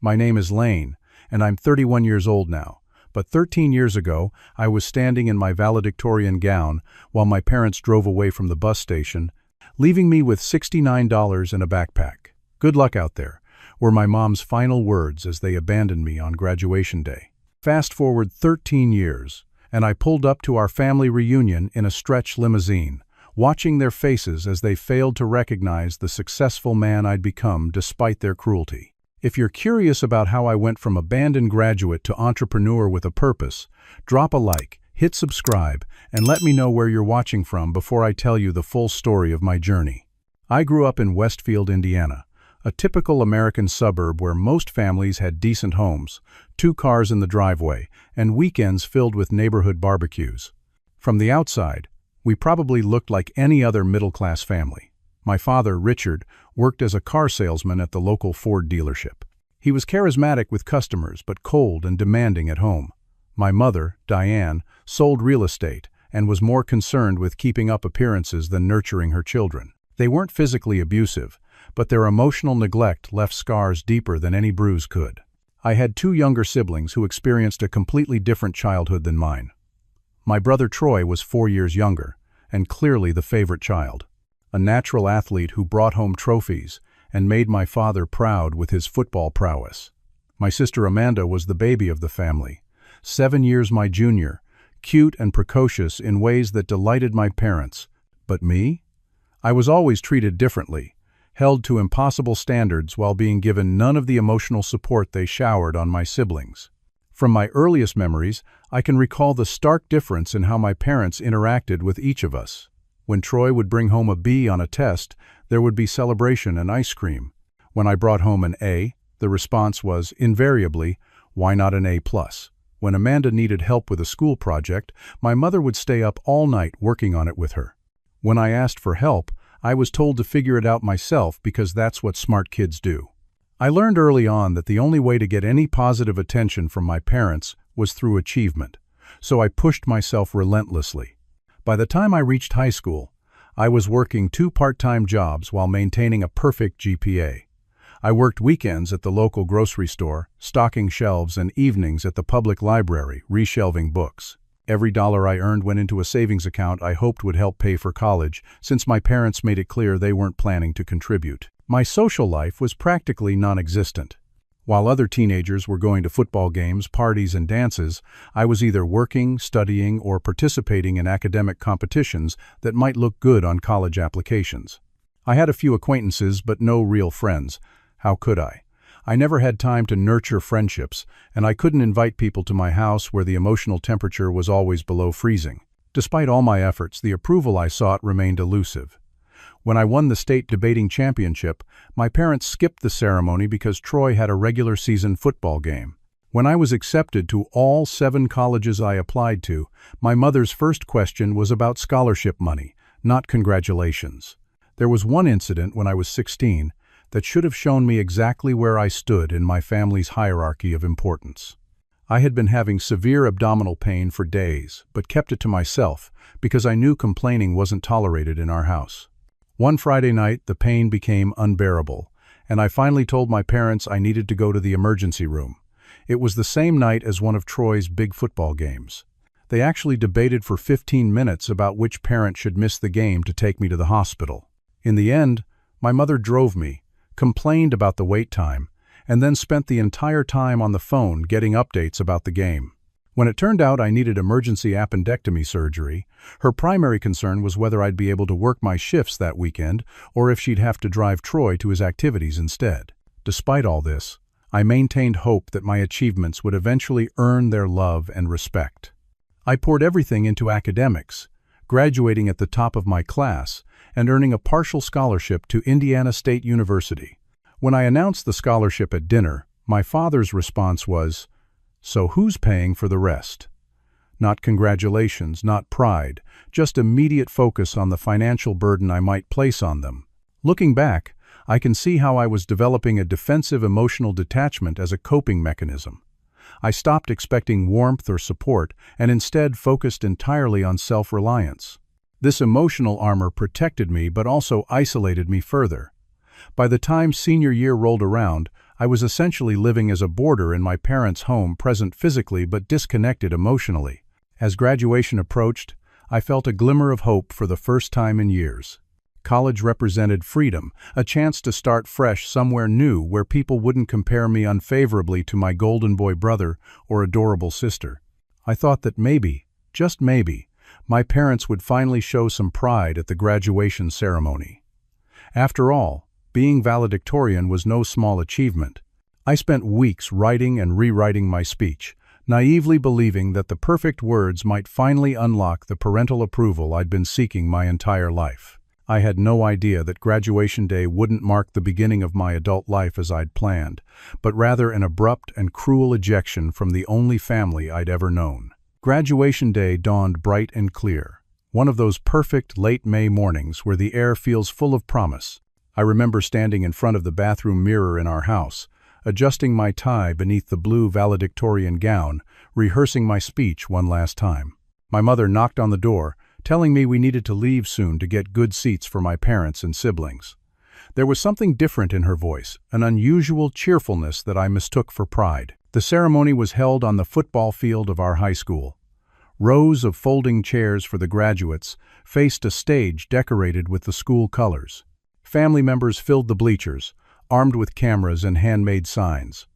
My name is Lane, and I'm 31 years old now. But 13 years ago, I was standing in my valedictorian gown while my parents drove away from the bus station, leaving me with $69 in a backpack. "Good luck out there," were my mom's final words as they abandoned me on graduation day. Fast forward 13 years, and I pulled up to our family reunion in a stretch limousine, watching their faces as they failed to recognize the successful man I'd become despite their cruelty. If you're curious about how I went from abandoned graduate to entrepreneur with a purpose, drop a like, hit subscribe, and let me know where you're watching from before I tell you the full story of my journey. I grew up in Westfield, Indiana, a typical American suburb where most families had decent homes, 2 cars in the driveway, and weekends filled with neighborhood barbecues. From the outside, we probably looked like any other middle-class family. My father, Richard, worked as a car salesman at the local Ford dealership. He was charismatic with customers but cold and demanding at home. My mother, Diane, sold real estate and was more concerned with keeping up appearances than nurturing her children. They weren't physically abusive, but their emotional neglect left scars deeper than any bruise could. I had 2 younger siblings who experienced a completely different childhood than mine. My brother Troy was 4 years younger, and clearly the favorite child. A natural athlete who brought home trophies and made my father proud with his football prowess. My sister Amanda was the baby of the family, 7 years my junior, cute and precocious in ways that delighted my parents. But me? I was always treated differently, held to impossible standards while being given none of the emotional support they showered on my siblings. From my earliest memories, I can recall the stark difference in how my parents interacted with each of us. When Troy would bring home a B on a test, there would be celebration and ice cream. When I brought home an A, the response was, invariably, "Why not an A+?" When Amanda needed help with a school project, my mother would stay up all night working on it with her. When I asked for help, I was told to figure it out myself because that's what smart kids do. I learned early on that the only way to get any positive attention from my parents was through achievement, so I pushed myself relentlessly. By the time I reached high school, I was working 2 part-time jobs while maintaining a perfect GPA. I worked weekends at the local grocery store, stocking shelves, and evenings at the public library, reshelving books. Every dollar I earned went into a savings account I hoped would help pay for college, since my parents made it clear they weren't planning to contribute. My social life was practically non-existent. While other teenagers were going to football games, parties, and dances, I was either working, studying, or participating in academic competitions that might look good on college applications. I had a few acquaintances, but no real friends. How could I? I never had time to nurture friendships, and I couldn't invite people to my house where the emotional temperature was always below freezing. Despite all my efforts, the approval I sought remained elusive. When I won the state debating championship, my parents skipped the ceremony because Troy had a regular season football game. When I was accepted to all 7 colleges I applied to, my mother's first question was about scholarship money, not congratulations. There was one incident when I was 16 that should have shown me exactly where I stood in my family's hierarchy of importance. I had been having severe abdominal pain for days, but kept it to myself because I knew complaining wasn't tolerated in our house. One Friday night, the pain became unbearable, and I finally told my parents I needed to go to the emergency room. It was the same night as one of Troy's big football games. They actually debated for 15 minutes about which parent should miss the game to take me to the hospital. In the end, my mother drove me, complained about the wait time, and then spent the entire time on the phone getting updates about the game. When it turned out I needed emergency appendectomy surgery, her primary concern was whether I'd be able to work my shifts that weekend or if she'd have to drive Troy to his activities instead. Despite all this, I maintained hope that my achievements would eventually earn their love and respect. I poured everything into academics, graduating at the top of my class and earning a partial scholarship to Indiana State University. When I announced the scholarship at dinner, my father's response was, "So who's paying for the rest?" Not congratulations, not pride, just immediate focus on the financial burden I might place on them. Looking back, I can see how I was developing a defensive emotional detachment as a coping mechanism. I stopped expecting warmth or support and instead focused entirely on self-reliance. This emotional armor protected me but also isolated me further. By the time senior year rolled around, I was essentially living as a boarder in my parents' home, present physically but disconnected emotionally. As graduation approached, I felt a glimmer of hope for the first time in years. College represented freedom, a chance to start fresh somewhere new where people wouldn't compare me unfavorably to my golden boy brother or adorable sister. I thought that maybe, just maybe, my parents would finally show some pride at the graduation ceremony. After all, being valedictorian was no small achievement. I spent weeks writing and rewriting my speech, naively believing that the perfect words might finally unlock the parental approval I'd been seeking my entire life. I had no idea that graduation day wouldn't mark the beginning of my adult life as I'd planned, but rather an abrupt and cruel ejection from the only family I'd ever known. Graduation day dawned bright and clear, one of those perfect late May mornings where the air feels full of promise. I remember standing in front of the bathroom mirror in our house, adjusting my tie beneath the blue valedictorian gown, rehearsing my speech one last time. My mother knocked on the door, telling me we needed to leave soon to get good seats for my parents and siblings. There was something different in her voice, an unusual cheerfulness that I mistook for pride. The ceremony was held on the football field of our high school. Rows of folding chairs for the graduates faced a stage decorated with the school colors. Family members filled the bleachers, armed with cameras and handmade signs.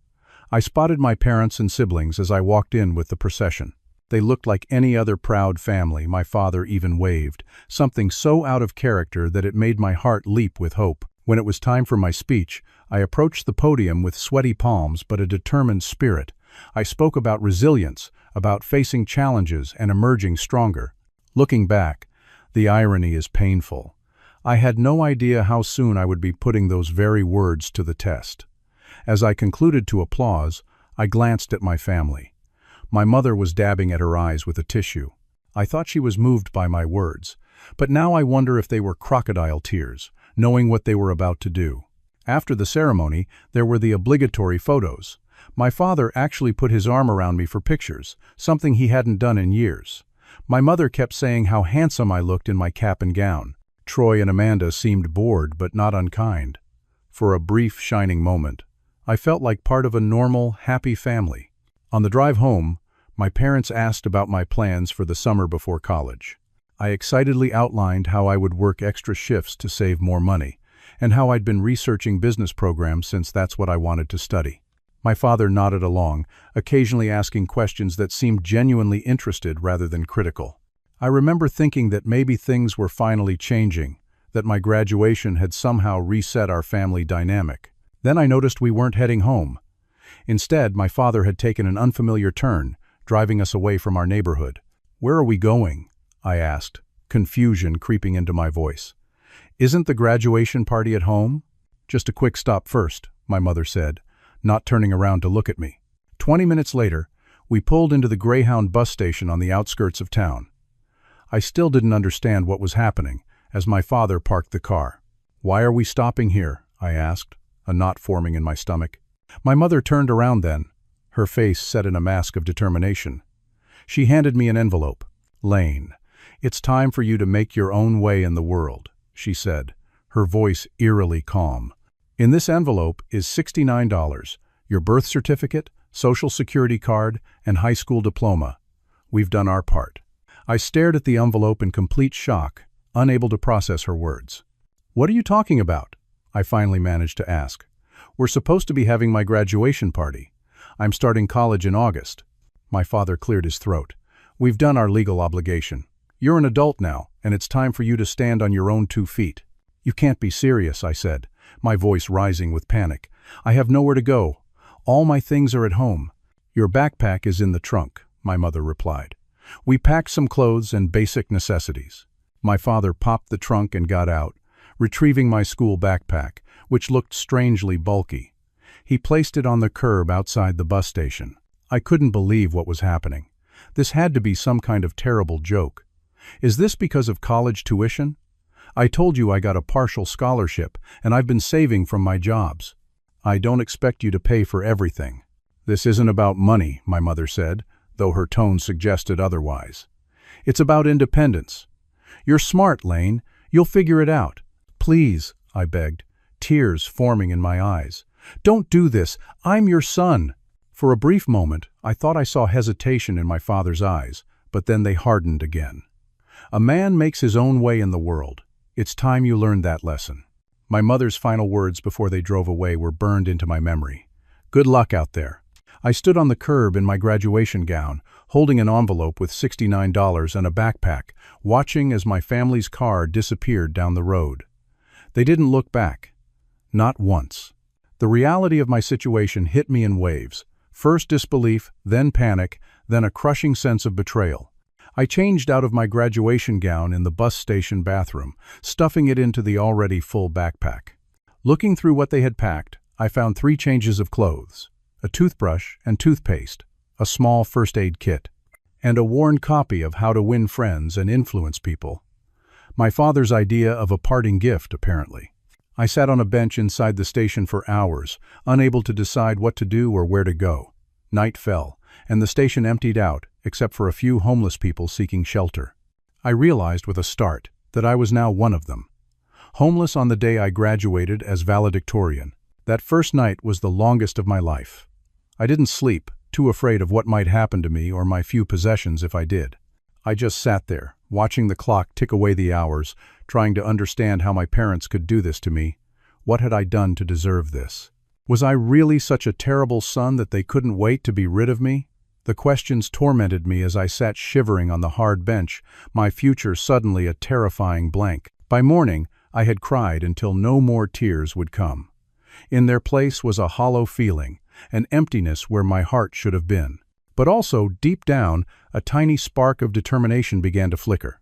I spotted my parents and siblings as I walked in with the procession. They looked like any other proud family. My father even waved, something so out of character that it made my heart leap with hope. When it was time for my speech, I approached the podium with sweaty palms but a determined spirit. I spoke about resilience, about facing challenges and emerging stronger. Looking back, the irony is painful. I had no idea how soon I would be putting those very words to the test. As I concluded to applause, I glanced at my family. My mother was dabbing at her eyes with a tissue. I thought she was moved by my words, but now I wonder if they were crocodile tears, knowing what they were about to do. After the ceremony, there were the obligatory photos. My father actually put his arm around me for pictures, something he hadn't done in years. My mother kept saying how handsome I looked in my cap and gown. Troy and Amanda seemed bored but not unkind. For a brief, shining moment, I felt like part of a normal, happy family. On the drive home, my parents asked about my plans for the summer before college. I excitedly outlined how I would work extra shifts to save more money, and how I'd been researching business programs since that's what I wanted to study. My father nodded along, occasionally asking questions that seemed genuinely interested rather than critical. I remember thinking that maybe things were finally changing, that my graduation had somehow reset our family dynamic. Then I noticed we weren't heading home. Instead, my father had taken an unfamiliar turn, driving us away from our neighborhood. "Where are we going?" I asked, confusion creeping into my voice. "Isn't the graduation party at home?" "Just a quick stop first," my mother said, not turning around to look at me. 20 minutes later, we pulled into the Greyhound bus station on the outskirts of town. I still didn't understand what was happening, as my father parked the car. "Why are we stopping here?" I asked, a knot forming in my stomach. My mother turned around then, her face set in a mask of determination. She handed me an envelope. "Lane, it's time for you to make your own way in the world," she said, her voice eerily calm. "In this envelope is $69, your birth certificate, social security card, and high school diploma. We've done our part." I stared at the envelope in complete shock, unable to process her words. "What are you talking about?" I finally managed to ask. "We're supposed to be having my graduation party. I'm starting college in August." My father cleared his throat. "We've done our legal obligation. You're an adult now, and it's time for you to stand on your own 2 feet. "You can't be serious," I said, my voice rising with panic. "I have nowhere to go. All my things are at home." "Your backpack is in the trunk," my mother replied. We packed some clothes and basic necessities. My father popped the trunk and got out, retrieving my school backpack, which looked strangely bulky. He placed it on the curb outside the bus station. I couldn't believe what was happening. This had to be some kind of terrible joke. "Is this because of college tuition? I told you I got a partial scholarship, and I've been saving from my jobs." "I don't expect you to pay for everything." "This isn't about money," my mother said, though her tone suggested otherwise. "It's about independence. You're smart, Lane. You'll figure it out." "Please," I begged, tears forming in my eyes. "Don't do this! I'm your son!" For a brief moment, I thought I saw hesitation in my father's eyes, but then they hardened again. A man makes his own way in the world. It's time you learned that lesson. My mother's final words before they drove away were burned into my memory. Good luck out there. I stood on the curb in my graduation gown, holding an envelope with $69 and a backpack, watching as my family's car disappeared down the road. They didn't look back. Not once. The reality of my situation hit me in waves. First disbelief, then panic, then a crushing sense of betrayal. I changed out of my graduation gown in the bus station bathroom, stuffing it into the already full backpack. Looking through what they had packed, I found 3 changes of clothes, a toothbrush and toothpaste, a small first aid kit, and a worn copy of How to Win Friends and Influence People. My father's idea of a parting gift, apparently. I sat on a bench inside the station for hours, unable to decide what to do or where to go. Night fell, and the station emptied out, except for a few homeless people seeking shelter. I realized with a start that I was now one of them. Homeless on the day I graduated as valedictorian. That first night was the longest of my life. I didn't sleep, too afraid of what might happen to me or my few possessions if I did. I just sat there, watching the clock tick away the hours, trying to understand how my parents could do this to me. What had I done to deserve this? Was I really such a terrible son that they couldn't wait to be rid of me? The questions tormented me as I sat shivering on the hard bench, my future suddenly a terrifying blank. By morning, I had cried until no more tears would come. In their place was a hollow feeling, an emptiness where my heart should have been. But also, deep down, a tiny spark of determination began to flicker.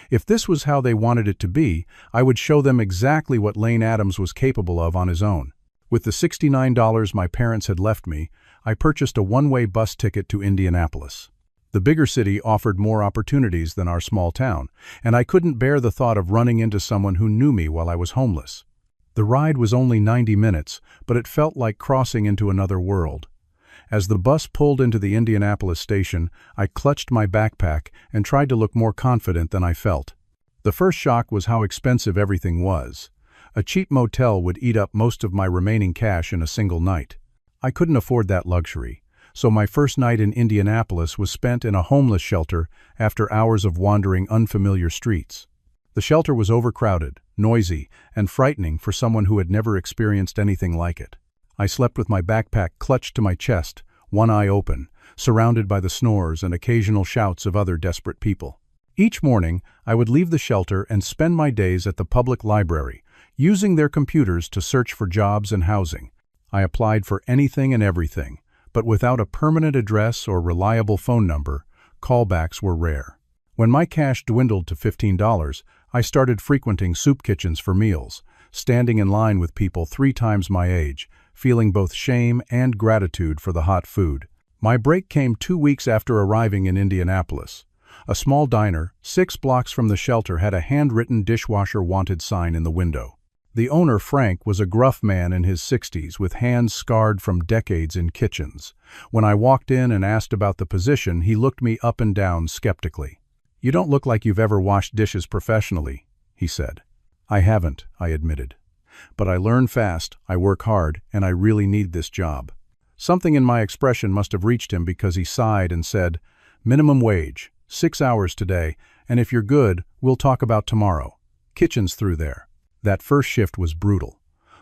If this was how they wanted it to be, I would show them exactly what Lane Adams was capable of on his own. With the $69 my parents had left me, I purchased a one-way bus ticket to Indianapolis. The bigger city offered more opportunities than our small town, and I couldn't bear the thought of running into someone who knew me while I was homeless. The ride was only 90 minutes, but it felt like crossing into another world. As the bus pulled into the Indianapolis station, I clutched my backpack and tried to look more confident than I felt. The first shock was how expensive everything was. A cheap motel would eat up most of my remaining cash in a single night. I couldn't afford that luxury, so my first night in Indianapolis was spent in a homeless shelter after hours of wandering unfamiliar streets. The shelter was overcrowded, noisy, and frightening for someone who had never experienced anything like it. I slept with my backpack clutched to my chest, one eye open, surrounded by the snores and occasional shouts of other desperate people. Each morning, I would leave the shelter and spend my days at the public library, using their computers to search for jobs and housing. I applied for anything and everything, but without a permanent address or reliable phone number, callbacks were rare. When my cash dwindled to $15, I started frequenting soup kitchens for meals, standing in line with people 3 times my age, feeling both shame and gratitude for the hot food. My break came 2 weeks after arriving in Indianapolis. A small diner, 6 blocks from the shelter, had a handwritten dishwasher wanted sign in the window. The owner, Frank, was a gruff man in his 60s with hands scarred from decades in kitchens. When I walked in and asked about the position, he looked me up and down skeptically. "You don't look like you've ever washed dishes professionally," he said. "I haven't," I admitted. "But I learn fast, I work hard, and I really need this job." Something in my expression must have reached him because he sighed and said, "Minimum wage, 6 hours today, and if you're good, we'll talk about tomorrow. Kitchen's through there." That first shift was brutal.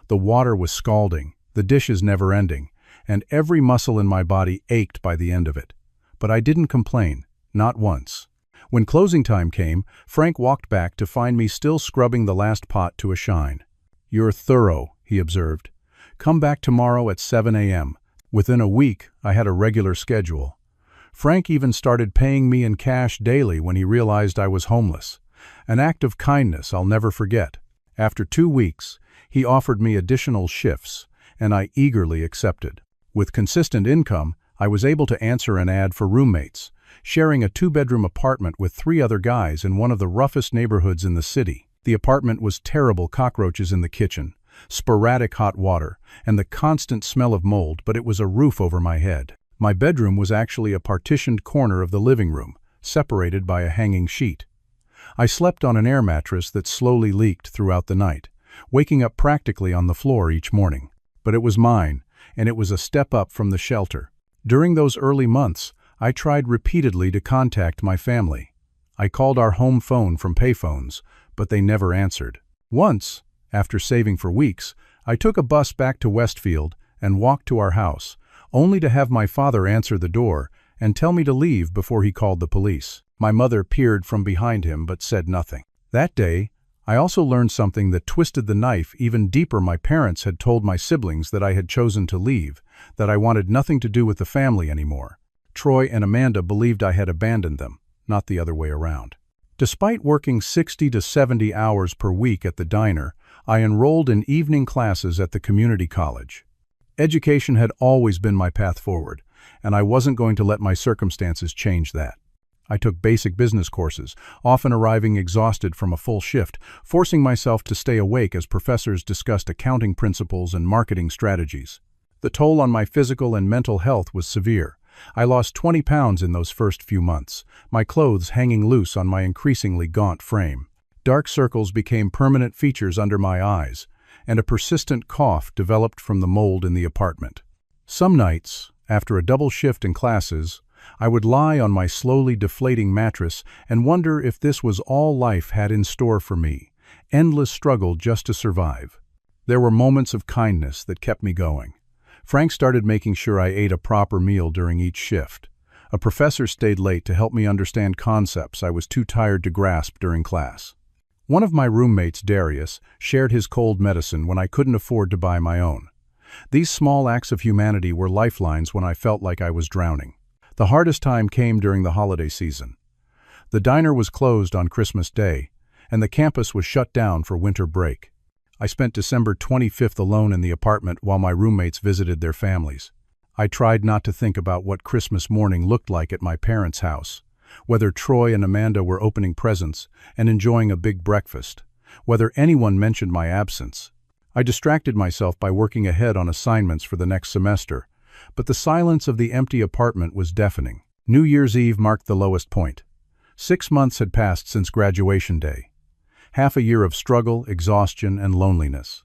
The water was scalding, the dishes never-ending, and every muscle in my body ached by the end of it. But I didn't complain, not once. When closing time came, Frank walked back to find me still scrubbing the last pot to a shine. "You're thorough," he observed. "Come back tomorrow at 7 a.m. Within a week, I had a regular schedule. Frank even started paying me in cash daily when he realized I was homeless. An act of kindness I'll never forget. After 2 weeks, he offered me additional shifts, and I eagerly accepted. With consistent income, I was able to answer an ad for roommates, sharing a 2-bedroom apartment with 3 other guys in one of the roughest neighborhoods in the city. The apartment was terrible cockroaches in the kitchen, sporadic hot water, and the constant smell of mold, but it was a roof over my head. My bedroom was actually a partitioned corner of the living room, separated by a hanging sheet. I slept on an air mattress that slowly leaked throughout the night, waking up practically on the floor each morning. but it was mine, and it was a step up from the shelter. During those early months, I tried repeatedly to contact my family. I called our home phone from payphones, but they never answered. Once, after saving for weeks, I took a bus back to Westfield and walked to our house, only to have my father answer the door and tell me to leave before he called the police. My mother peered from behind him but said nothing. That day, I also learned something that twisted the knife even deeper. My parents had told my siblings that I had chosen to leave, that I wanted nothing to do with the family anymore. Troy and Amanda believed I had abandoned them, not the other way around. Despite working 60 to 70 hours per week at the diner, I enrolled in evening classes at the community college. Education had always been my path forward, and I wasn't going to let my circumstances change that. I took basic business courses, often arriving exhausted from a full shift, forcing myself to stay awake as professors discussed accounting principles and marketing strategies. The toll on my physical and mental health was severe. I lost 20 pounds in those first few months, my clothes hanging loose on my increasingly gaunt frame. Dark circles became permanent features under my eyes, and a persistent cough developed from the mold in the apartment. Some nights, after a double shift in classes, I would lie on my slowly deflating mattress and wonder if this was all life had in store for me, endless struggle just to survive. There were moments of kindness that kept me going. Frank started making sure I ate a proper meal during each shift. A professor stayed late to help me understand concepts I was too tired to grasp during class. One of my roommates, Darius, shared his cold medicine when I couldn't afford to buy my own. These small acts of humanity were lifelines when I felt like I was drowning. The hardest time came during the holiday season. The diner was closed on Christmas Day, and the campus was shut down for winter break. I spent December 25th alone in the apartment while my roommates visited their families. I tried not to think about what Christmas morning looked like at my parents' house, whether Troy and Amanda were opening presents and enjoying a big breakfast, whether anyone mentioned my absence. I distracted myself by working ahead on assignments for the next semester, but the silence of the empty apartment was deafening. New Year's Eve marked the lowest point. 6 months had passed since graduation day. Half a year of struggle, exhaustion, and loneliness.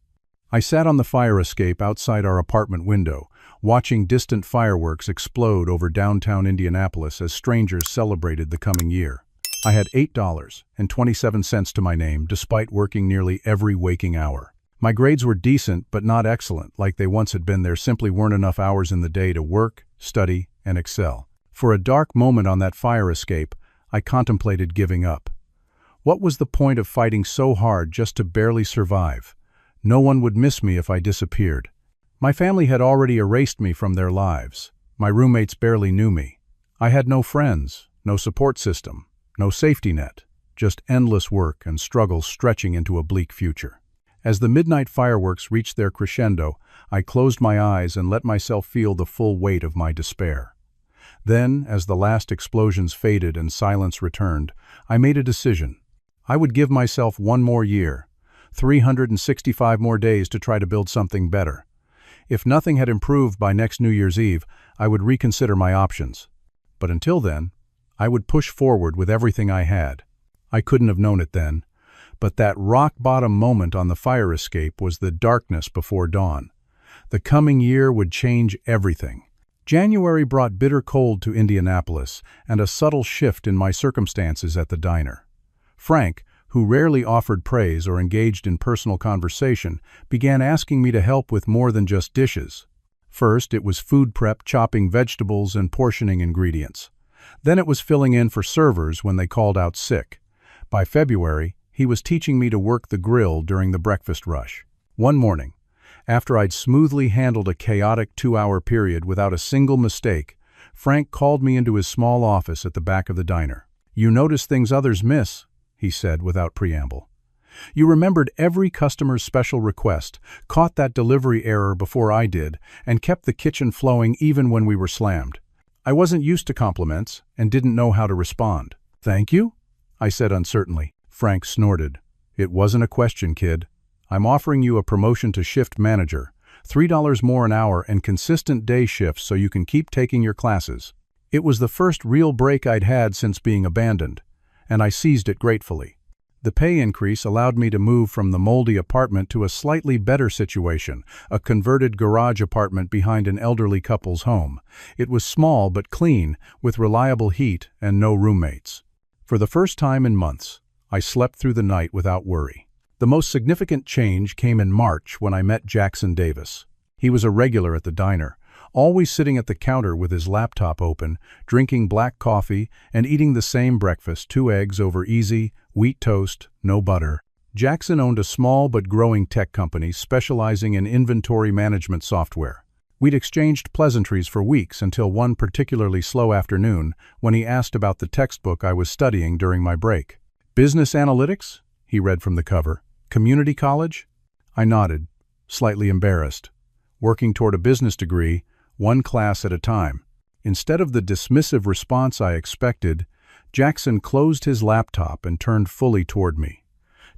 I sat on the fire escape outside our apartment window, watching distant fireworks explode over downtown Indianapolis as strangers celebrated the coming year. I had $8.27 to my name despite working nearly every waking hour. My grades were decent but not excellent like they once had been. There simply weren't enough hours in the day to work, study, and excel. For a dark moment on that fire escape, I contemplated giving up. What was the point of fighting so hard just to barely survive? No one would miss me if I disappeared. My family had already erased me from their lives. My roommates barely knew me. I had no friends, no support system, no safety net, just endless work and struggles stretching into a bleak future. As the midnight fireworks reached their crescendo, I closed my eyes and let myself feel the full weight of my despair. Then, as the last explosions faded and silence returned, I made a decision. I would give myself 1 more year, 365 more days to try to build something better. If nothing had improved by next New Year's Eve, I would reconsider my options. But until then, I would push forward with everything I had. I couldn't have known it then, but that rock-bottom moment on the fire escape was the darkness before dawn. The coming year would change everything. January brought bitter cold to Indianapolis and a subtle shift in my circumstances at the diner. Frank, who rarely offered praise or engaged in personal conversation, began asking me to help with more than just dishes. First, it was food prep, chopping vegetables and portioning ingredients. Then it was filling in for servers when they called out sick. By February, he was teaching me to work the grill during the breakfast rush. One morning, after I'd smoothly handled a chaotic 2-hour period without a single mistake, Frank called me into his small office at the back of the diner. "You notice things others miss," he said without preamble. "You remembered every customer's special request, caught that delivery error before I did, and kept the kitchen flowing even when we were slammed. I wasn't used to compliments and didn't know how to respond." "Thank you?" I said uncertainly. Frank snorted. "It wasn't a question, kid. I'm offering you a promotion to shift manager, $3 more an hour and consistent day shifts so you can keep taking your classes." It was the first real break I'd had since being abandoned, and I seized it gratefully. The pay increase allowed me to move from the moldy apartment to a slightly better situation, a converted garage apartment behind an elderly couple's home. It was small but clean, with reliable heat and no roommates. For the first time in months, I slept through the night without worry. The most significant change came in March when I met Jackson Davis. He was a regular at the diner, always sitting at the counter with his laptop open, drinking black coffee and eating the same breakfast, 2 eggs over easy, wheat toast, no butter. Jackson owned a small but growing tech company specializing in inventory management software. We'd exchanged pleasantries for weeks until one particularly slow afternoon when he asked about the textbook I was studying during my break. "Business Analytics?" he read from the cover. "Community college?" I nodded, slightly embarrassed. Working toward a business degree, one class at a time. Instead of the dismissive response I expected, Jackson closed his laptop and turned fully toward me.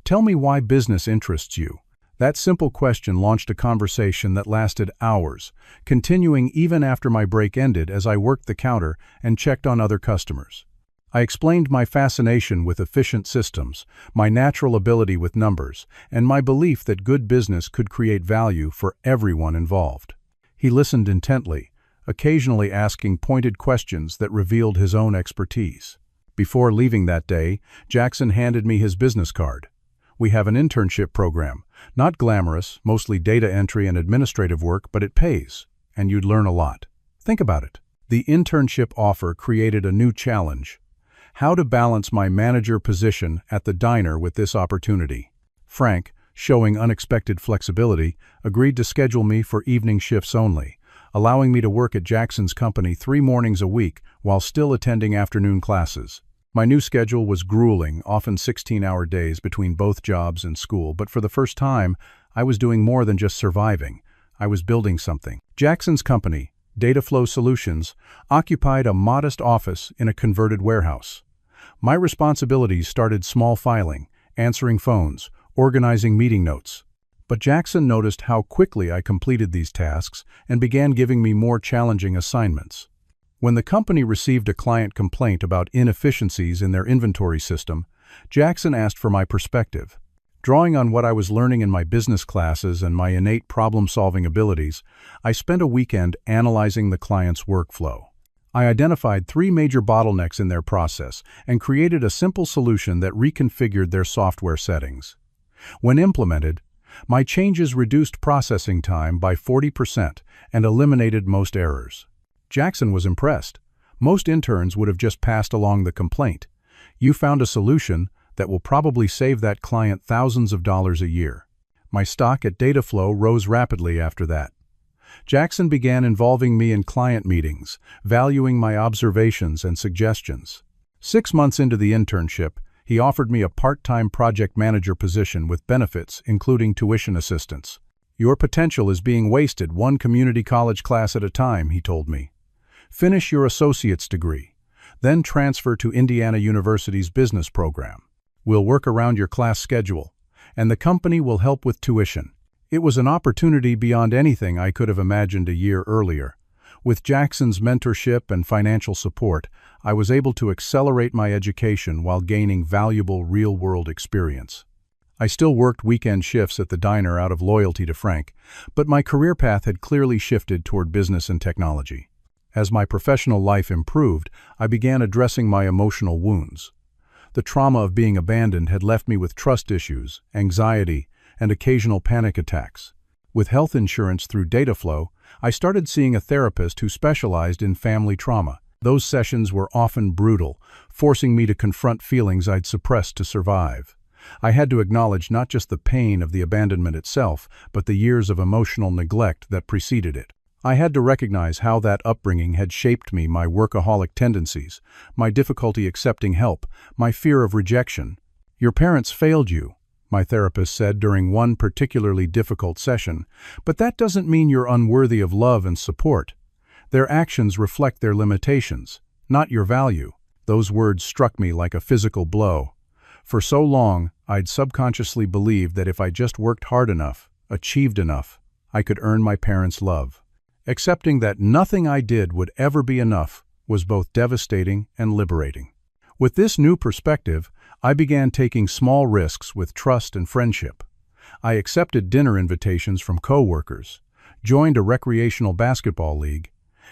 "Tell me why business interests you." That simple question launched a conversation that lasted hours, continuing even after my break ended as I worked the counter and checked on other customers. I explained my fascination with efficient systems, my natural ability with numbers, and my belief that good business could create value for everyone involved. He listened intently, occasionally asking pointed questions that revealed his own expertise. Before leaving that day, Jackson handed me his business card. "We have an internship program. Not glamorous, mostly data entry and administrative work, but it pays, and you'd learn a lot. Think about it." The internship offer created a new challenge: how to balance my manager position at the diner with this opportunity. Frank, showing unexpected flexibility, agreed to schedule me for evening shifts only, allowing me to work at Jackson's company 3 mornings a week while still attending afternoon classes. My new schedule was grueling, often 16-hour days between both jobs and school, but for the first time, I was doing more than just surviving. I was building something. Jackson's company, Dataflow Solutions, occupied a modest office in a converted warehouse. My responsibilities started small filing, answering phones, organizing meeting notes. But Jackson noticed how quickly I completed these tasks and began giving me more challenging assignments. When the company received a client complaint about inefficiencies in their inventory system, Jackson asked for my perspective. Drawing on what I was learning in my business classes and my innate problem-solving abilities, I spent a weekend analyzing the client's workflow. I identified 3 major bottlenecks in their process and created a simple solution that reconfigured their software settings. When implemented, my changes reduced processing time by 40% and eliminated most errors. Jackson was impressed. Most interns would have just passed along the complaint. "You found a solution that will probably save that client thousands of dollars a year." My stock at Dataflow rose rapidly after that. Jackson began involving me in client meetings, valuing my observations and suggestions. 6 months into the internship, he offered me a part-time project manager position with benefits, including tuition assistance. "Your potential is being wasted 1 community college class at a time," he told me. "Finish your associate's degree, then transfer to Indiana University's business program. We'll work around your class schedule, and the company will help with tuition." It was an opportunity beyond anything I could have imagined a year earlier. With Jackson's mentorship and financial support, I was able to accelerate my education while gaining valuable real-world experience. I still worked weekend shifts at the diner out of loyalty to Frank, but my career path had clearly shifted toward business and technology. As my professional life improved, I began addressing my emotional wounds. The trauma of being abandoned had left me with trust issues, anxiety, and occasional panic attacks. With health insurance through Dataflow, I started seeing a therapist who specialized in family trauma. Those sessions were often brutal, forcing me to confront feelings I'd suppressed to survive. I had to acknowledge not just the pain of the abandonment itself, but the years of emotional neglect that preceded it. I had to recognize how that upbringing had shaped me, my workaholic tendencies, my difficulty accepting help, my fear of rejection. "Your parents failed you," my therapist said during one particularly difficult session, "but that doesn't mean you're unworthy of love and support. Their actions reflect their limitations, not your value." Those words struck me like a physical blow. For so long, I'd subconsciously believed that if I just worked hard enough, achieved enough, I could earn my parents' love. Accepting that nothing I did would ever be enough was both devastating and liberating. With this new perspective, I began taking small risks with trust and friendship. I accepted dinner invitations from coworkers, joined a recreational basketball league,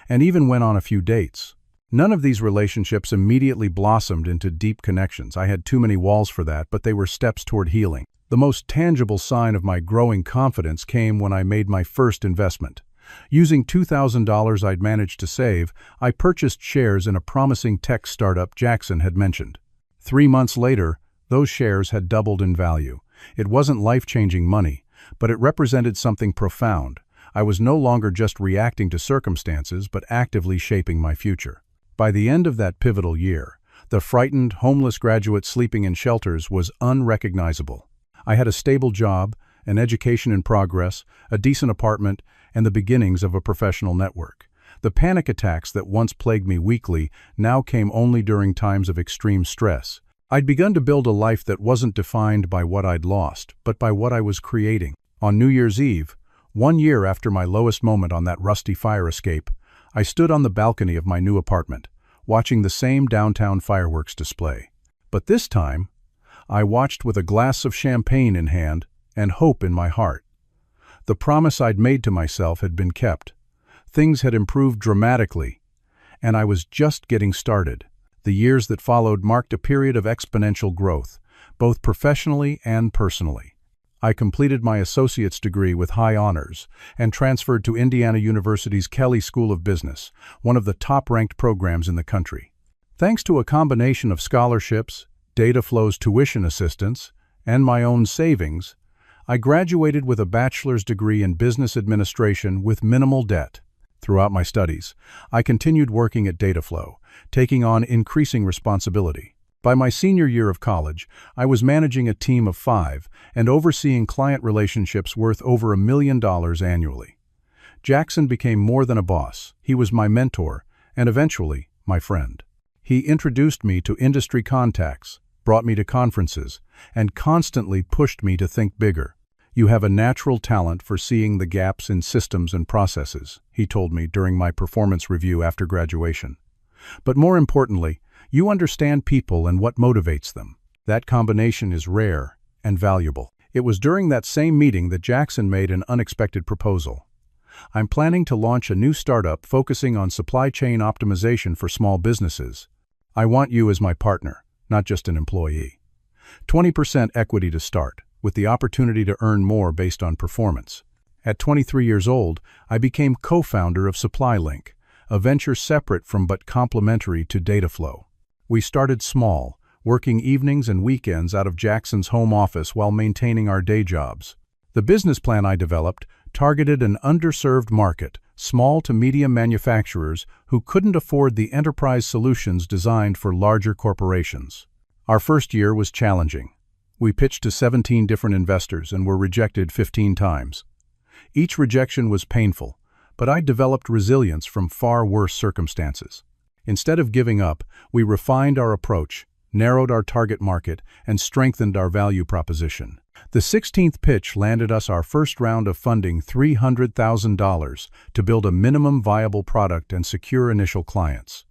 and even went on a few dates. None of these relationships immediately blossomed into deep connections. I had too many walls for that, but they were steps toward healing. The most tangible sign of my growing confidence came when I made my first investment. Using $2,000 I'd managed to save, I purchased shares in a promising tech startup Jackson had mentioned. 3 months later, those shares had doubled in value. It wasn't life-changing money, but it represented something profound. I was no longer just reacting to circumstances, but actively shaping my future. By the end of that pivotal year, the frightened, homeless graduate sleeping in shelters was unrecognizable. I had a stable job, an education in progress, a decent apartment, and the beginnings of a professional network. The panic attacks that once plagued me weekly now came only during times of extreme stress. I'd begun to build a life that wasn't defined by what I'd lost, but by what I was creating. On New Year's Eve, 1 year after my lowest moment on that rusty fire escape, I stood on the balcony of my new apartment, watching the same downtown fireworks display. But this time, I watched with a glass of champagne in hand and hope in my heart. The promise I'd made to myself had been kept. Things had improved dramatically, and I was just getting started. The years that followed marked a period of exponential growth, both professionally and personally. I completed my associate's degree with high honors and transferred to Indiana University's Kelley School of Business, one of the top-ranked programs in the country. Thanks to a combination of scholarships, Dataflow's tuition assistance, and my own savings, I graduated with a bachelor's degree in business administration with minimal debt. Throughout my studies, I continued working at Dataflow, taking on increasing responsibility. By my senior year of college, I was managing a team of 5 and overseeing client relationships worth over $1 million annually. Jackson became more than a boss. He was my mentor and eventually my friend. He introduced me to industry contacts, brought me to conferences, and constantly pushed me to think bigger. "You have a natural talent for seeing the gaps in systems and processes," he told me during my performance review after graduation. "But more importantly, you understand people and what motivates them. That combination is rare and valuable." It was during that same meeting that Jackson made an unexpected proposal. "I'm planning to launch a new startup focusing on supply chain optimization for small businesses. I want you as my partner, not just an employee. 20% equity to start, with the opportunity to earn more based on performance." At 23 years old, I became co-founder of SupplyLink, a venture separate from but complementary to Dataflow. We started small, working evenings and weekends out of Jackson's home office while maintaining our day jobs. The business plan I developed targeted an underserved market, small to medium manufacturers who couldn't afford the enterprise solutions designed for larger corporations. Our first year was challenging. We pitched to 17 different investors and were rejected 15 times. Each rejection was painful, but I developed resilience from far worse circumstances. Instead of giving up, we refined our approach, narrowed our target market, and strengthened our value proposition. The 16th pitch landed us our first round of funding, $300,000, to build a minimum viable product and secure initial clients.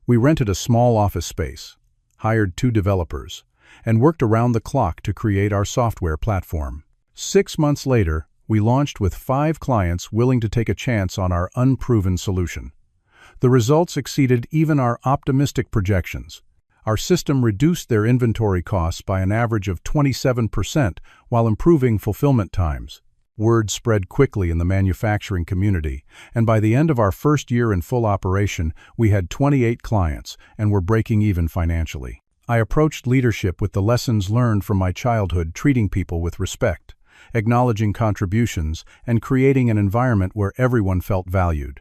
We rented a small office space, hired 2 developers, and worked around the clock to create our software platform. 6 months later, we launched with 5 clients willing to take a chance on our unproven solution. The results exceeded even our optimistic projections. Our system reduced their inventory costs by an average of 27% while improving fulfillment times. Word spread quickly in the manufacturing community, and by the end of our first year in full operation, we had 28 clients and were breaking even financially. I approached leadership with the lessons learned from my childhood, treating people with respect, acknowledging contributions, and creating an environment where everyone felt valued.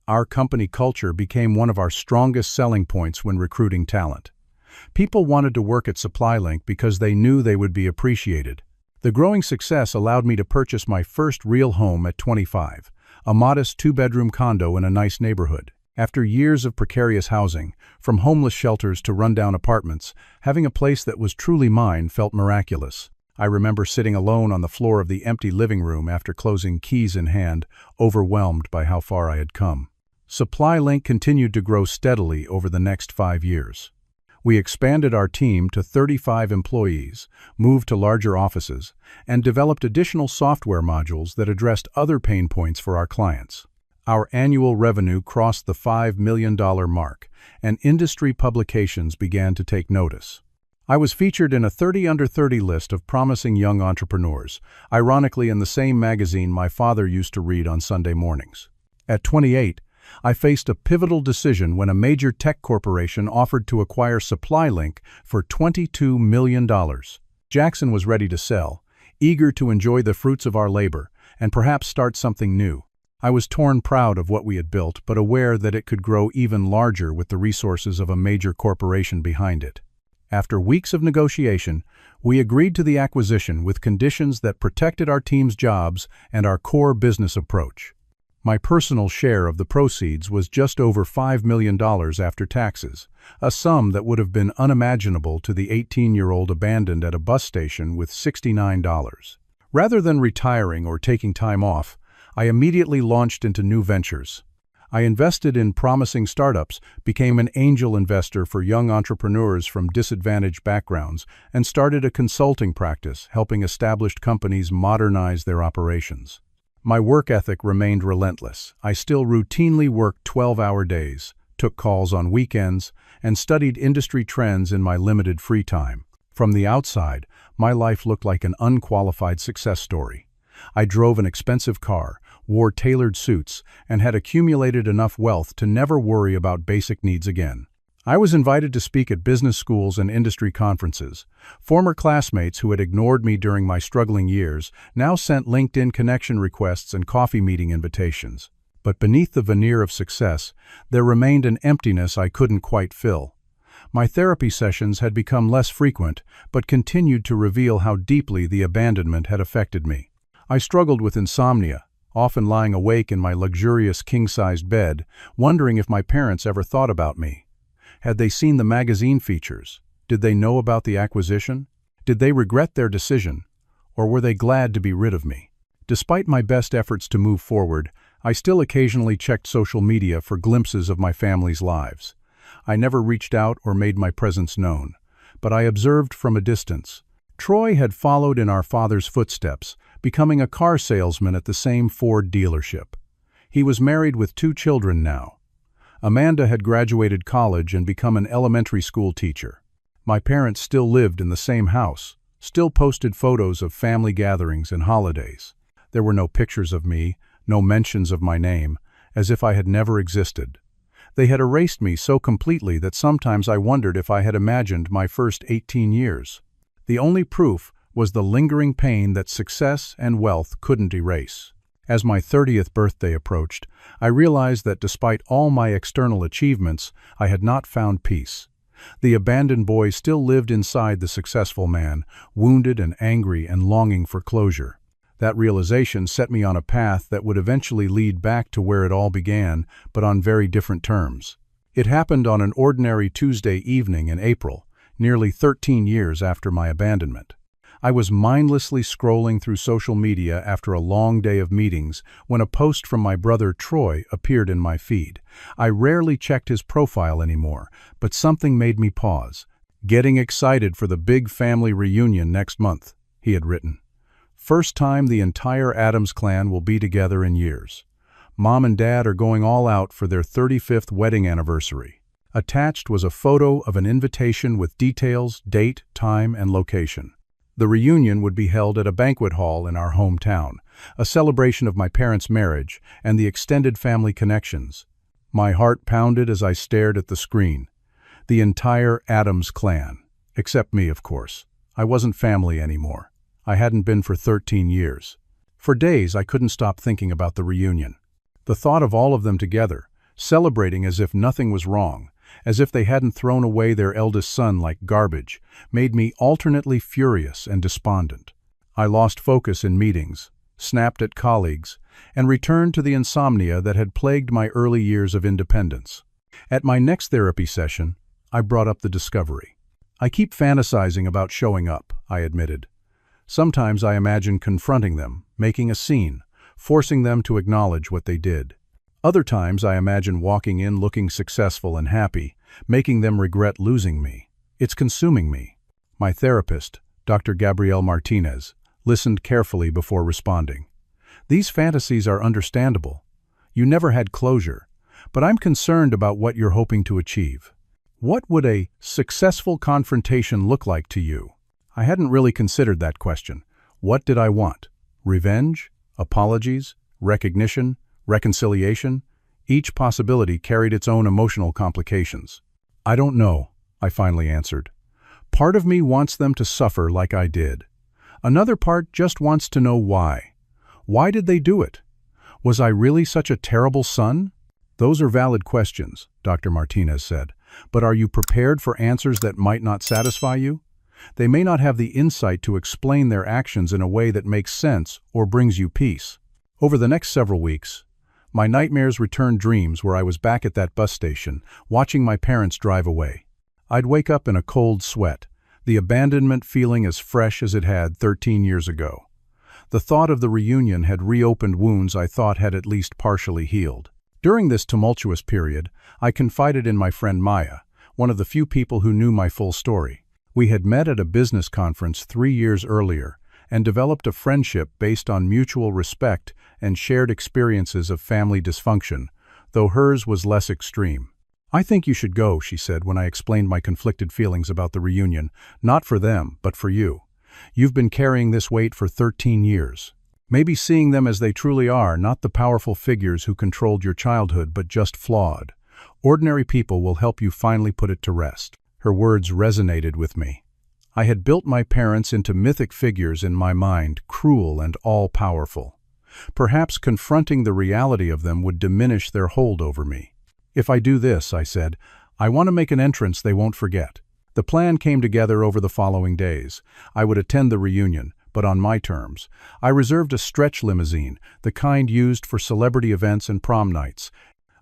Our company culture became one of our strongest selling points when recruiting talent. People wanted to work at SupplyLink because they knew they would be appreciated. The growing success allowed me to purchase my first real home at 25, a modest 2-bedroom condo in a nice neighborhood. After years of precarious housing, from homeless shelters to rundown apartments, having a place that was truly mine felt miraculous. I remember sitting alone on the floor of the empty living room after closing, keys in hand, overwhelmed by how far I had come. SupplyLink continued to grow steadily over the next 5 years. We expanded our team to 35 employees, moved to larger offices, and developed additional software modules that addressed other pain points for our clients. Our annual revenue crossed the $5 million mark, and industry publications began to take notice. I was featured in a 30 Under 30 list of promising young entrepreneurs, ironically in the same magazine my father used to read on Sunday mornings. At 28, I faced a pivotal decision when a major tech corporation offered to acquire SupplyLink for $22 million. Jackson was ready to sell, eager to enjoy the fruits of our labor, and perhaps start something new. I was torn proud of what we had built, but aware that it could grow even larger with the resources of a major corporation behind it. After weeks of negotiation, we agreed to the acquisition with conditions that protected our team's jobs and our core business approach. My personal share of the proceeds was just over $5 million after taxes, a sum that would have been unimaginable to the 18-year-old abandoned at a bus station with $69. Rather than retiring or taking time off, I immediately launched into new ventures. I invested in promising startups, became an angel investor for young entrepreneurs from disadvantaged backgrounds, and started a consulting practice helping established companies modernize their operations. My work ethic remained relentless. I still routinely worked 12-hour days, took calls on weekends, and studied industry trends in my limited free time. From the outside, my life looked like an unqualified success story. I drove an expensive car, wore tailored suits, and had accumulated enough wealth to never worry about basic needs again. I was invited to speak at business schools and industry conferences. Former classmates who had ignored me during my struggling years now sent LinkedIn connection requests and coffee meeting invitations. But beneath the veneer of success, there remained an emptiness I couldn't quite fill. My therapy sessions had become less frequent, but continued to reveal how deeply the abandonment had affected me. I struggled with insomnia, often lying awake in my luxurious king-sized bed, wondering if my parents ever thought about me. Had they seen the magazine features? Did they know about the acquisition? Did they regret their decision? Or were they glad to be rid of me? Despite my best efforts to move forward, I still occasionally checked social media for glimpses of my family's lives. I never reached out or made my presence known, but I observed from a distance. Troy had followed in our father's footsteps, becoming a car salesman at the same Ford dealership. He was married with 2 children now. Amanda had graduated college and become an elementary school teacher. My parents still lived in the same house, still posted photos of family gatherings and holidays. There were no pictures of me, no mentions of my name, as if I had never existed. They had erased me so completely that sometimes I wondered if I had imagined my first 18 years. The only proof was the lingering pain that success and wealth couldn't erase. As my 30th birthday approached, I realized that despite all my external achievements, I had not found peace. The abandoned boy still lived inside the successful man, wounded and angry and longing for closure. That realization set me on a path that would eventually lead back to where it all began, but on very different terms. It happened on an ordinary Tuesday evening in April, nearly 13 years after my abandonment. I was mindlessly scrolling through social media after a long day of meetings when a post from my brother Troy appeared in my feed. I rarely checked his profile anymore, but something made me pause. "Getting excited for the big family reunion next month," he had written. "First time the entire Addams clan will be together in years. Mom and Dad are going all out for their 35th wedding anniversary." Attached was a photo of an invitation with details, date, time, and location. The reunion would be held at a banquet hall in our hometown, a celebration of my parents' marriage and the extended family connections. My heart pounded as I stared at the screen. The entire Addams clan. Except me, of course. I wasn't family anymore. I hadn't been for 13 years. For days, I couldn't stop thinking about the reunion. The thought of all of them together, celebrating as if nothing was wrong, as if they hadn't thrown away their eldest son like garbage, made me alternately furious and despondent. I lost focus in meetings, snapped at colleagues, and returned to the insomnia that had plagued my early years of independence. At my next therapy session, I brought up the discovery. "I keep fantasizing about showing up," I admitted. "Sometimes I imagine confronting them, making a scene, forcing them to acknowledge what they did. Other times I imagine walking in looking successful and happy, making them regret losing me. It's consuming me. My therapist, Dr. Gabrielle Martinez, listened carefully before responding. These fantasies are understandable. You never had closure, but I'm concerned about what you're hoping to achieve. What would a successful confrontation look like to you? I hadn't really considered that question. What did I want? Revenge? Apologies? Recognition? Reconciliation? Each possibility carried its own emotional complications. I don't know, I finally answered. Part of me wants them to suffer like I did. Another part just wants to know why. Why did they do it? Was I really such a terrible son? Those are valid questions, Dr. Martinez said, but are you prepared for answers that might not satisfy you? They may not have the insight to explain their actions in a way that makes sense or brings you peace. Over the next several weeks, my nightmares returned dreams where I was back at that bus station, watching my parents drive away. I'd wake up in a cold sweat, the abandonment feeling as fresh as it had 13 years ago. The thought of the reunion had reopened wounds I thought had at least partially healed. During this tumultuous period, I confided in my friend Maya, one of the few people who knew my full story. We had met at a business conference 3 years earlier and developed a friendship based on mutual respect and shared experiences of family dysfunction, though hers was less extreme. I think you should go, she said when I explained my conflicted feelings about the reunion, not for them, but for you. You've been carrying this weight for 13 years. Maybe seeing them as they truly are, not the powerful figures who controlled your childhood, but just flawed. Ordinary people will help you finally put it to rest. Her words resonated with me. I had built my parents into mythic figures in my mind, cruel and all-powerful. Perhaps confronting the reality of them would diminish their hold over me. If I do this, I said, I want to make an entrance they won't forget. The plan came together over the following days. I would attend the reunion, but on my terms. I reserved a stretch limousine, the kind used for celebrity events and prom nights.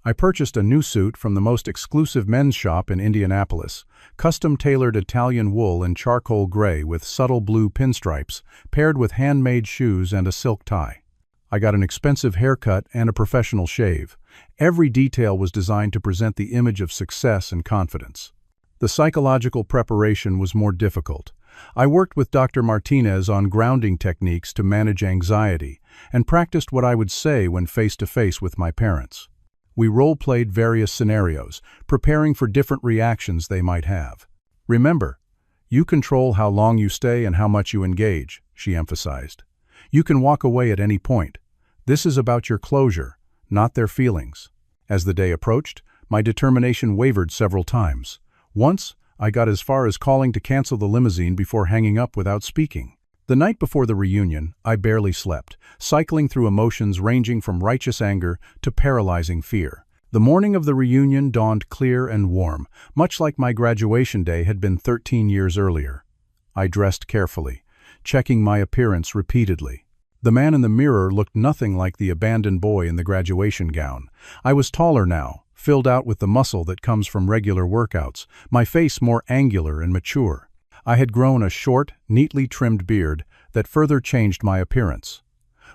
I purchased a new suit from the most exclusive men's shop in Indianapolis, custom-tailored Italian wool in charcoal gray with subtle blue pinstripes, paired with handmade shoes and a silk tie. I got an expensive haircut and a professional shave. Every detail was designed to present the image of success and confidence. The psychological preparation was more difficult. I worked with Dr. Martinez on grounding techniques to manage anxiety and practiced what I would say when face-to-face with my parents. We role-played various scenarios, preparing for different reactions they might have. Remember, you control how long you stay and how much you engage, she emphasized. You can walk away at any point. This is about your closure, not their feelings. As the day approached, my determination wavered several times. Once, I got as far as calling to cancel the limousine before hanging up without speaking. The night before the reunion, I barely slept, cycling through emotions ranging from righteous anger to paralyzing fear. The morning of the reunion dawned clear and warm, much like my graduation day had been 13 years earlier. I dressed carefully, checking my appearance repeatedly. The man in the mirror looked nothing like the abandoned boy in the graduation gown. I was taller now, filled out with the muscle that comes from regular workouts, my face more angular and mature. I had grown a short, neatly trimmed beard that further changed my appearance.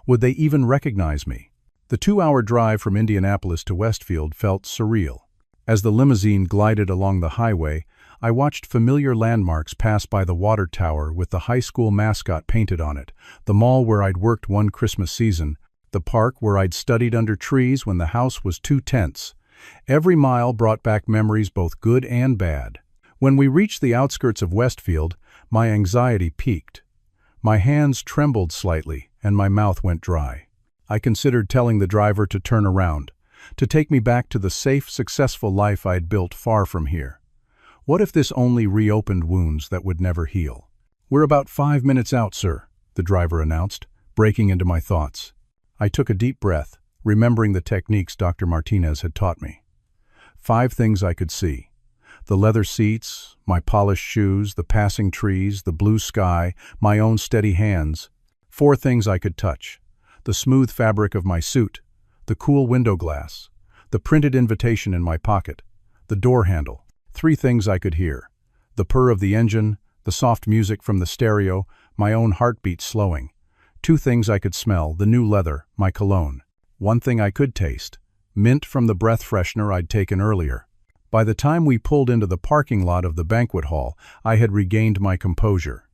Would they even recognize me? The 2-hour drive from Indianapolis to Westfield felt surreal. As the limousine glided along the highway, I watched familiar landmarks pass by the water tower with the high school mascot painted on it, the mall where I'd worked one Christmas season, the park where I'd studied under trees when the house was too tense. Every mile brought back memories both good and bad. When we reached the outskirts of Westfield, my anxiety peaked. My hands trembled slightly, and my mouth went dry. I considered telling the driver to turn around, to take me back to the safe, successful life I'd built far from here. What if this only reopened wounds that would never heal? "We're about 5 minutes out, sir," the driver announced, breaking into my thoughts. I took a deep breath, remembering the techniques Dr. Martinez had taught me. 5 things I could see. The leather seats, my polished shoes, the passing trees, the blue sky, my own steady hands. 4 things I could touch. The smooth fabric of my suit, the cool window glass, the printed invitation in my pocket, the door handle. 3 things I could hear. The purr of the engine, the soft music from the stereo, my own heartbeat slowing. 2 things I could smell, the new leather, my cologne. 1 thing I could taste, mint from the breath freshener I'd taken earlier. By the time we pulled into the parking lot of the banquet hall, I had regained my composure.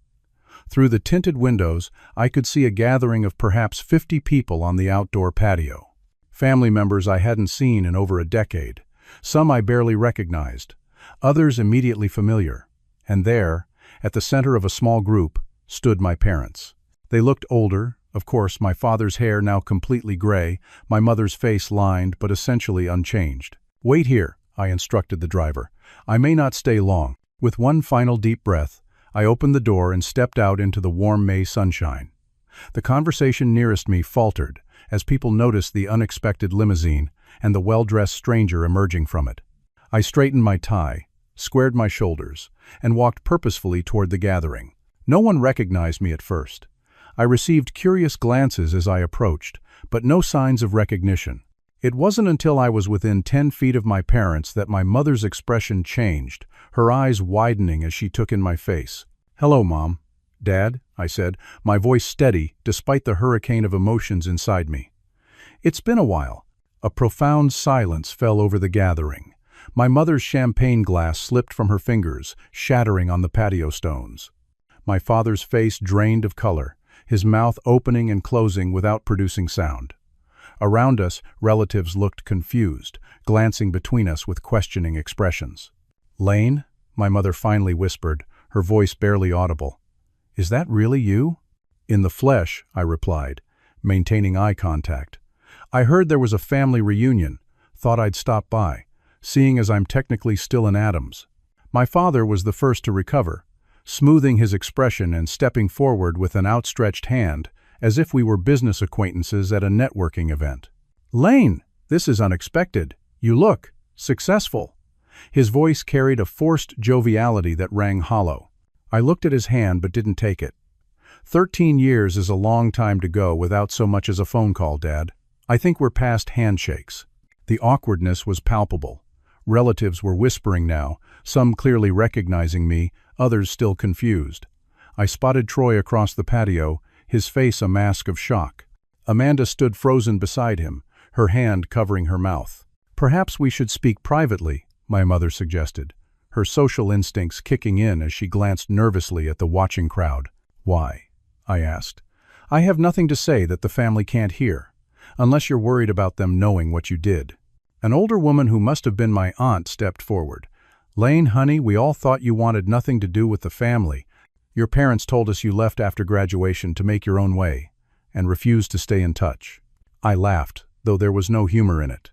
Through the tinted windows, I could see a gathering of perhaps 50 people on the outdoor patio. Family members I hadn't seen in over a decade. Some I barely recognized, others immediately familiar. And there, at the center of a small group, stood my parents. They looked older, of course, my father's hair now completely gray, my mother's face lined but essentially unchanged. "Wait here," I instructed the driver. "I may not stay long." With one final deep breath, I opened the door and stepped out into the warm May sunshine. The conversation nearest me faltered as people noticed the unexpected limousine and the well-dressed stranger emerging from it. I straightened my tie, squared my shoulders, and walked purposefully toward the gathering. No one recognized me at first. I received curious glances as I approached, but no signs of recognition. It wasn't until I was within 10 feet of my parents that my mother's expression changed, her eyes widening as she took in my face. "Hello, Mom." "Dad," I said, my voice steady despite the hurricane of emotions inside me. "It's been a while." A profound silence fell over the gathering. My mother's champagne glass slipped from her fingers, shattering on the patio stones. My father's face drained of color, his mouth opening and closing without producing sound. Around us, relatives looked confused, glancing between us with questioning expressions. "Lane?" my mother finally whispered, her voice barely audible. "Is that really you?" "In the flesh," I replied, maintaining eye contact. "I heard there was a family reunion. Thought I'd stop by, seeing as I'm technically still in Adams." My father was the first to recover, smoothing his expression and stepping forward with an outstretched hand, as if we were business acquaintances at a networking event. "Lane, this is unexpected. You look successful." His voice carried a forced joviality that rang hollow. I looked at his hand but didn't take it. 13 years is a long time to go without so much as a phone call, Dad. I think we're past handshakes. The awkwardness was palpable. Relatives were whispering now, some clearly recognizing me, others still confused. I spotted Troy across the patio, his face a mask of shock. Amanda stood frozen beside him, her hand covering her mouth. "Perhaps we should speak privately," my mother suggested, her social instincts kicking in as she glanced nervously at the watching crowd. "Why?" I asked. "I have nothing to say that the family can't hear, unless you're worried about them knowing what you did." An older woman who must have been my aunt stepped forward. "Lane, honey, we all thought you wanted nothing to do with the family. Your parents told us you left after graduation to make your own way, and refused to stay in touch." I laughed, though there was no humor in it.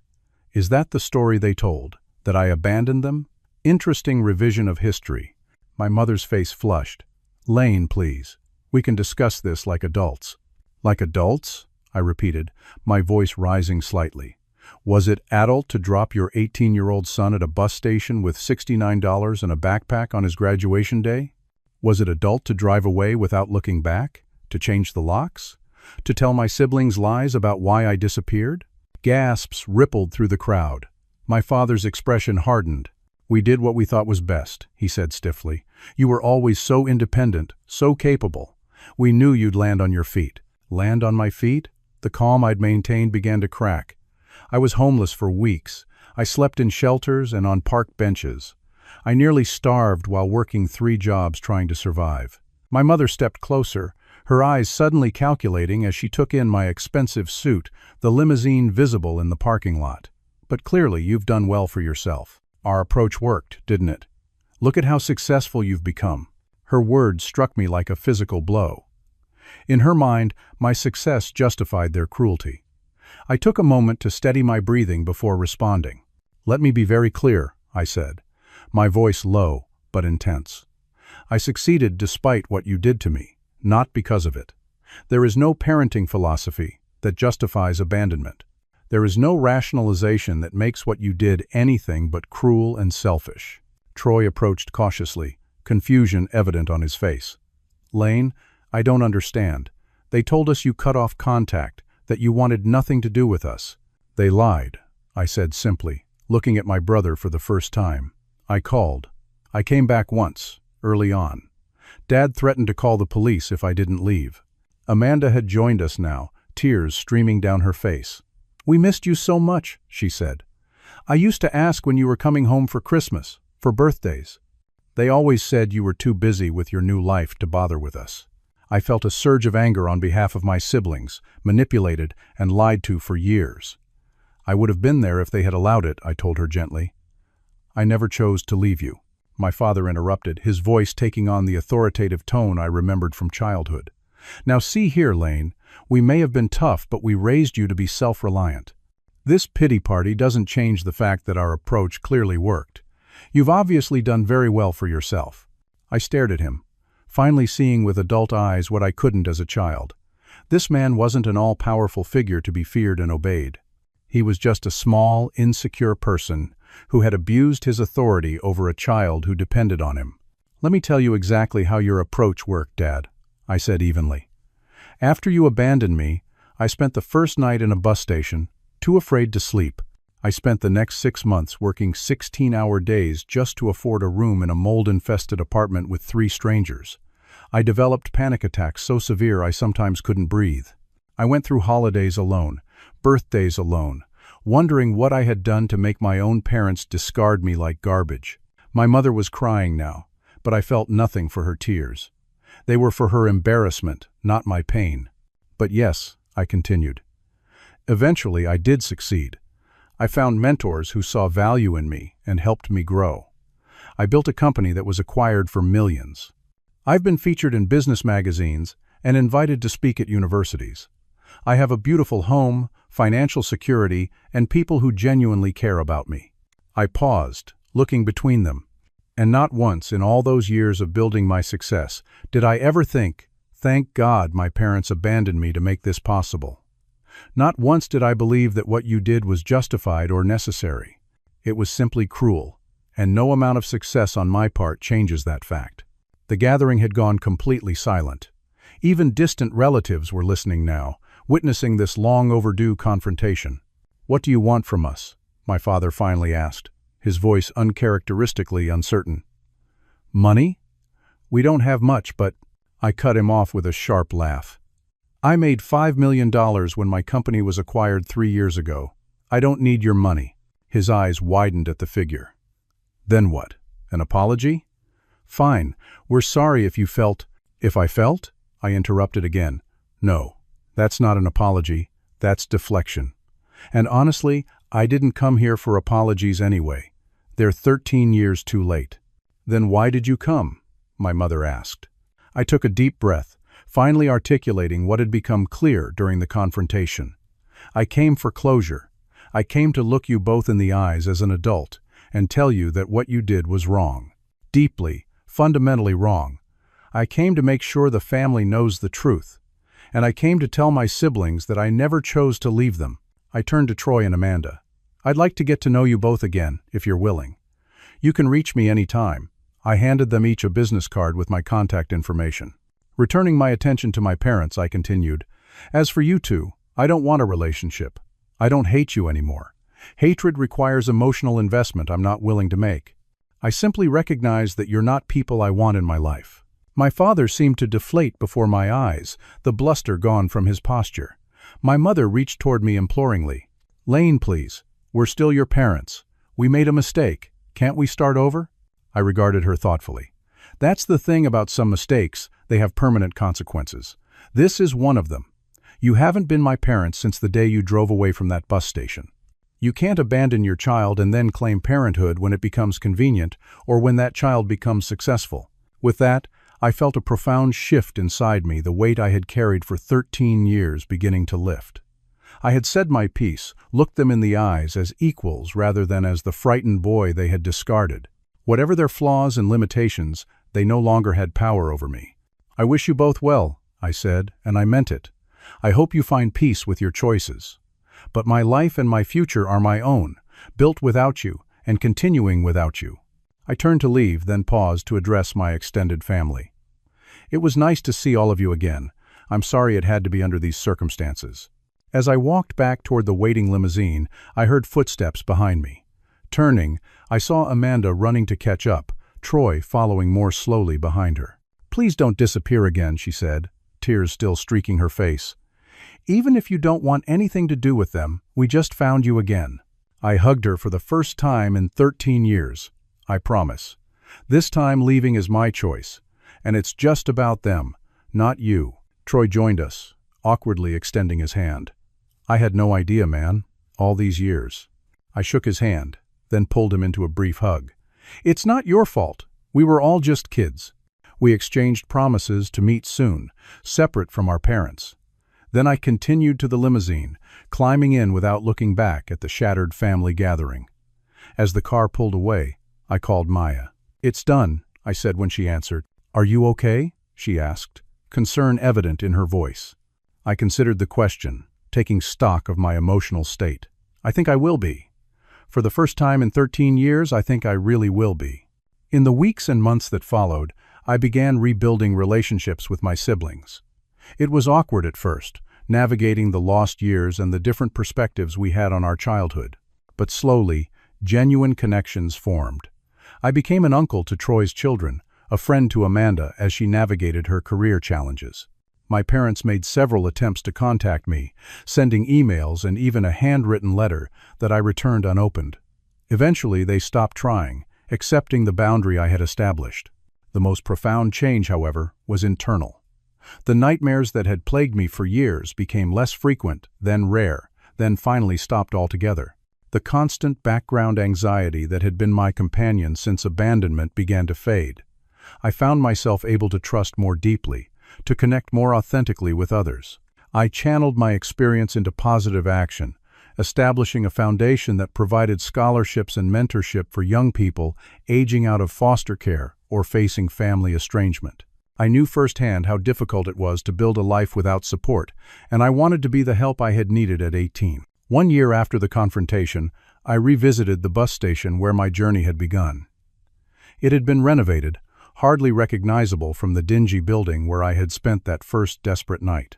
"Is that the story they told? That I abandoned them? Interesting revision of history." My mother's face flushed. "Lane, please. We can discuss this like adults." "Like adults?" I repeated, my voice rising slightly. "Was it adult to drop your 18-year-old son at a bus station with $69 and a backpack on his graduation day? Was it adult to drive away without looking back? To change the locks? To tell my siblings lies about why I disappeared?" Gasps rippled through the crowd. My father's expression hardened. "We did what we thought was best," he said stiffly. "You were always so independent, so capable. We knew you'd land on your feet." Land on my feet? The calm I'd maintained began to crack. I was homeless for weeks. I slept in shelters and on park benches. I nearly starved while working 3 jobs trying to survive. My mother stepped closer, her eyes suddenly calculating as she took in my expensive suit, the limousine visible in the parking lot. "But clearly you've done well for yourself. Our approach worked, didn't it? Look at how successful you've become." Her words struck me like a physical blow. In her mind, my success justified their cruelty. I took a moment to steady my breathing before responding. "Let me be very clear," I said, my voice low but intense. "I succeeded despite what you did to me, not because of it. There is no parenting philosophy that justifies abandonment. There is no rationalization that makes what you did anything but cruel and selfish." Troy approached cautiously, confusion evident on his face. "Lane, I don't understand. They told us you cut off contact, that you wanted nothing to do with us." "They lied," I said simply, looking at my brother for the first time. "I called. I came back once, early on. Dad threatened to call the police if I didn't leave." Amanda had joined us now, tears streaming down her face. "We missed you so much," she said. I used to ask when you were coming home for Christmas, for birthdays. They always said you were too busy with your new life to bother with us. I felt a surge of anger on behalf of my siblings, manipulated and lied to for years. I would have been there if they had allowed it, I told her gently. I never chose to leave you. My father interrupted, his voice taking on the authoritative tone I remembered from childhood. Now see here, Lane, we may have been tough, but we raised you to be self-reliant. This pity party doesn't change the fact that our approach clearly worked. You've obviously done very well for yourself. I stared at him, finally seeing with adult eyes what I couldn't as a child. This man wasn't an all-powerful figure to be feared and obeyed. He was just a small, insecure person who had abused his authority over a child who depended on him. Let me tell you exactly how your approach worked, Dad, I said evenly. After you abandoned me, I spent the first night in a bus station, too afraid to sleep. I spent the next 6 months working 16-hour days just to afford a room in a mold-infested apartment with 3 strangers. I developed panic attacks so severe I sometimes couldn't breathe. I went through holidays alone, birthdays alone, wondering what I had done to make my own parents discard me like garbage. My mother was crying now, but I felt nothing for her tears. They were for her embarrassment, not my pain. But yes, I continued. Eventually, I did succeed. I found mentors who saw value in me and helped me grow. I built a company that was acquired for millions. I've been featured in business magazines and invited to speak at universities. I have a beautiful home, financial security, and people who genuinely care about me. I paused, looking between them. And not once in all those years of building my success did I ever think, thank God my parents abandoned me to make this possible. Not once did I believe that what you did was justified or necessary. It was simply cruel, and no amount of success on my part changes that fact. The gathering had gone completely silent. Even distant relatives were listening now, witnessing this long-overdue confrontation. "What do you want from us?" my father finally asked, his voice uncharacteristically uncertain. "Money? We don't have much, but—" I cut him off with a sharp laugh. "I made $5 million when my company was acquired 3 years ago. I don't need your money." His eyes widened at the figure. "Then what? An apology?" "Fine. We're sorry if you felt—" "If I felt?" I interrupted again. "No, that's not an apology. That's deflection. And honestly, I didn't come here for apologies anyway. They're 13 years too late." "Then why did you come?" my mother asked. I took a deep breath, finally articulating what had become clear during the confrontation. "I came for closure. I came to look you both in the eyes as an adult and tell you that what you did was wrong. Deeply, fundamentally wrong. I came to make sure the family knows the truth. And I came to tell my siblings that I never chose to leave them." I turned to Troy and Amanda. "I'd like to get to know you both again, if you're willing. You can reach me any time." I handed them each a business card with my contact information. Returning my attention to my parents, I continued, "As for you two, I don't want a relationship. I don't hate you anymore. Hatred requires emotional investment I'm not willing to make. I simply recognize that you're not people I want in my life." My father seemed to deflate before my eyes, the bluster gone from his posture. My mother reached toward me imploringly. "Lane, please. We're still your parents. We made a mistake. Can't we start over?" I regarded her thoughtfully. "That's the thing about some mistakes, they have permanent consequences. This is one of them. You haven't been my parents since the day you drove away from that bus station. You can't abandon your child and then claim parenthood when it becomes convenient or when that child becomes successful." With that, I felt a profound shift inside me, the weight I had carried for 13 years beginning to lift. I had said my piece, looked them in the eyes as equals rather than as the frightened boy they had discarded. Whatever their flaws and limitations, they no longer had power over me. "I wish you both well," I said, and I meant it. "I hope you find peace with your choices. But my life and my future are my own, built without you and continuing without you." I turned to leave, then paused to address my extended family. "It was nice to see all of you again. I'm sorry it had to be under these circumstances." As I walked back toward the waiting limousine, I heard footsteps behind me. Turning, I saw Amanda running to catch up, Troy following more slowly behind her. "Please don't disappear again," she said, tears still streaking her face. "Even if you don't want anything to do with them, we just found you again." I hugged her for the first time in 13 years. I promise. This time leaving is my choice, and it's just about them, not you. Troy joined us, awkwardly extending his hand. I had no idea, man, all these years. I shook his hand, then pulled him into a brief hug. It's not your fault. We were all just kids. We exchanged promises to meet soon, separate from our parents. Then I continued to the limousine, climbing in without looking back at the shattered family gathering. As the car pulled away, I called Maya. "It's done," I said when she answered. "Are you okay?" she asked, concern evident in her voice. I considered the question, taking stock of my emotional state. I think I will be. For the first time in 13 years, I think I really will be. In the weeks and months that followed, I began rebuilding relationships with my siblings. It was awkward at first, navigating the lost years and the different perspectives we had on our childhood. But slowly, genuine connections formed. I became an uncle to Troy's children, a friend to Amanda as she navigated her career challenges. My parents made several attempts to contact me, sending emails and even a handwritten letter that I returned unopened. Eventually, they stopped trying, accepting the boundary I had established. The most profound change, however, was internal. The nightmares that had plagued me for years became less frequent, then rare, then finally stopped altogether. The constant background anxiety that had been my companion since abandonment began to fade. I found myself able to trust more deeply, to connect more authentically with others. I channeled my experience into positive action, establishing a foundation that provided scholarships and mentorship for young people aging out of foster care or facing family estrangement. I knew firsthand how difficult it was to build a life without support, and I wanted to be the help I had needed at 18. 1 year after the confrontation, I revisited the bus station where my journey had begun. It had been renovated, hardly recognizable from the dingy building where I had spent that first desperate night.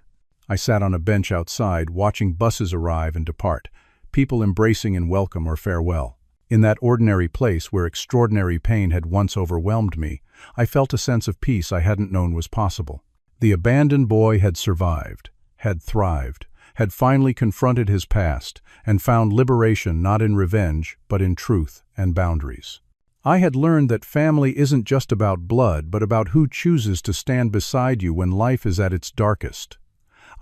I sat on a bench outside, watching buses arrive and depart, people embracing in welcome or farewell. In that ordinary place where extraordinary pain had once overwhelmed me, I felt a sense of peace I hadn't known was possible. The abandoned boy had survived, had thrived, had finally confronted his past, and found liberation not in revenge, but in truth and boundaries. I had learned that family isn't just about blood, but about who chooses to stand beside you when life is at its darkest.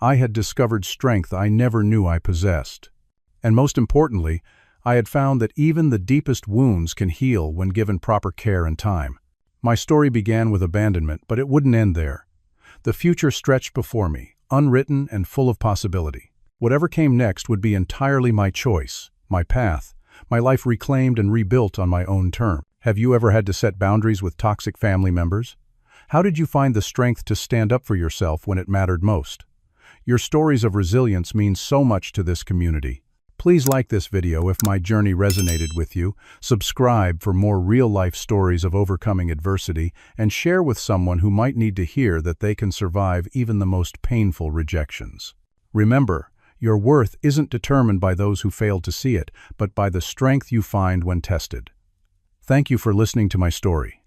I had discovered strength I never knew I possessed. And most importantly, I had found that even the deepest wounds can heal when given proper care and time. My story began with abandonment, but it wouldn't end there. The future stretched before me, unwritten and full of possibility. Whatever came next would be entirely my choice, my path, my life reclaimed and rebuilt on my own terms. Have you ever had to set boundaries with toxic family members? How did you find the strength to stand up for yourself when it mattered most? Your stories of resilience mean so much to this community. Please like this video if my journey resonated with you, subscribe for more real-life stories of overcoming adversity, and share with someone who might need to hear that they can survive even the most painful rejections. Remember, your worth isn't determined by those who failed to see it, but by the strength you find when tested. Thank you for listening to my story.